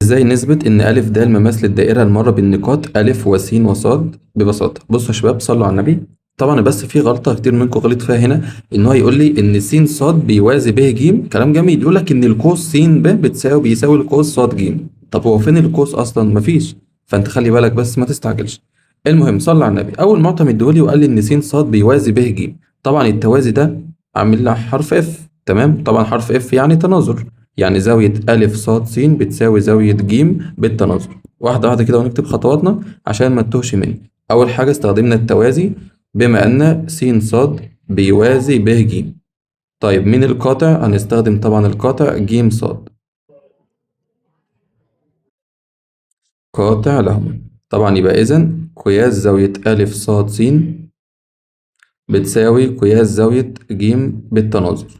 ازاي نثبت ان أ د مماس للدائرة المرة بالنقاط أ وس وص؟ ببساطة بصوا يا شباب صلوا على النبي. طبعا بس في غلطة كتير منكم غلط فيها هنا، ان هو يقول لي ان س ص بيوازي ب ج، كلام جميل، يقول لك ان القوس س ب بيساوي القوس ص ج. طب هو فين القوس اصلا؟ مفيش. فانت خلي بالك بس ما تستعجلش. المهم صلى على النبي، اول معطى مديهولي وقال لي ان س ص بيوازي ب ج. طبعا التوازي ده عامل لها حرف اف، تمام؟ طبعا حرف اف يعني تناظر، يعني زاوية أ ص س بتساوي زاوية ج بالتناظر. واحدة واحدة كده ونكتب خطواتنا عشان ما تتوهش مني. أول حاجة استخدمنا التوازي بما أن س ص بيوازي ب ج. طيب مين القاطع؟ هنستخدم طبعا القاطع ج ص، قاطع لهما. طبعا يبقى إذا قياس زاوية أ ص س بتساوي قياس زاوية ج بالتناظر.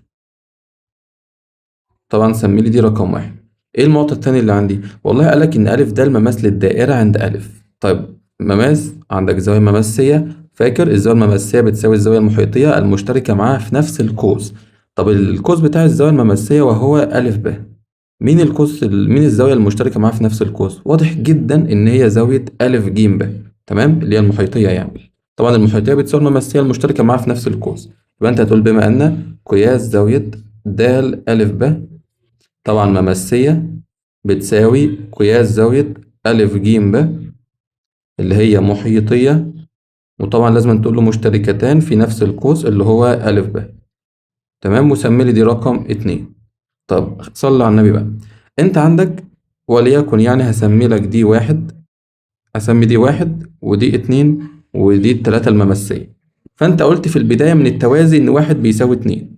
طبعا سمي لي دي رقم واحد. ايه المعطى التاني اللي عندي؟ والله قالك ان أ د مماس للدائرة عند أ. طيب مماس، عندك زاوية مماسية، فاكر الزاوية المماسية بتساوي الزاوية المحيطية المشتركة معاها في نفس القوس. طب القوس بتاع الزاوية المماسية وهو أ ب، مين القوس مين الزاوية المشتركة معاها في نفس القوس؟ واضح جدا ان هي زاوية أ ج ب، تمام؟ اللي هي المحيطية يعني. طبعا المحيطية بتساوي المماسية المشتركة معاها في نفس القوس. يبقى انت هتقول بما ان قياس زاوية د أ ب طبعا مماسية بتساوي قياس زاوية أ ج ب اللي هي محيطية، وطبعا لازم تقول له مشتركتان في نفس القوس اللي هو أ ب، تمام؟ وسمي لي دي رقم اتنين. طب صلي على النبي بقى. انت عندك وليكن يعني هسمي لك دي واحد، هسمي دي واحد ودي اتنين ودي التلاتة المماسية. فانت قلت في البداية من التوازي ان واحد بيساوي اتنين،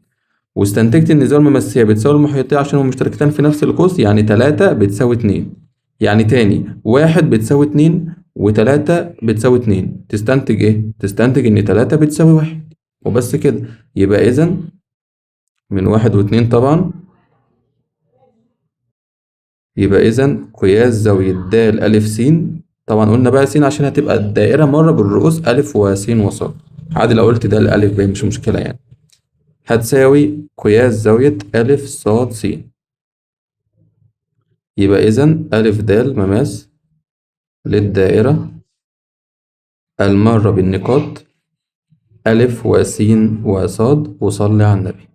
واستنتجت ان الزاوية المماسية بتساوي المحيطية عشان هما مشتركتان في نفس القوس، يعني تلاتة بتساوي اتنين. يعني تاني واحد بتساوي اتنين وتلاتة بتساوي اتنين، تستنتج ايه؟ تستنتج ان تلاتة بتساوي واحد، وبس كده. يبقى اذا من واحد واتنين طبعا، يبقى اذا قياس زاوية د أ س، طبعا قلنا بقى س عشان هتبقى الدائرة مرة بالرؤوس أ وس وص، عادي لو قلت ده الألف ب مش مشكلة يعني، هتساوي قياس زاوية أ ص س. يبقى إذا أ د مماس للدائرة المارة بالنقاط أ وس وص، وصلي على النبي.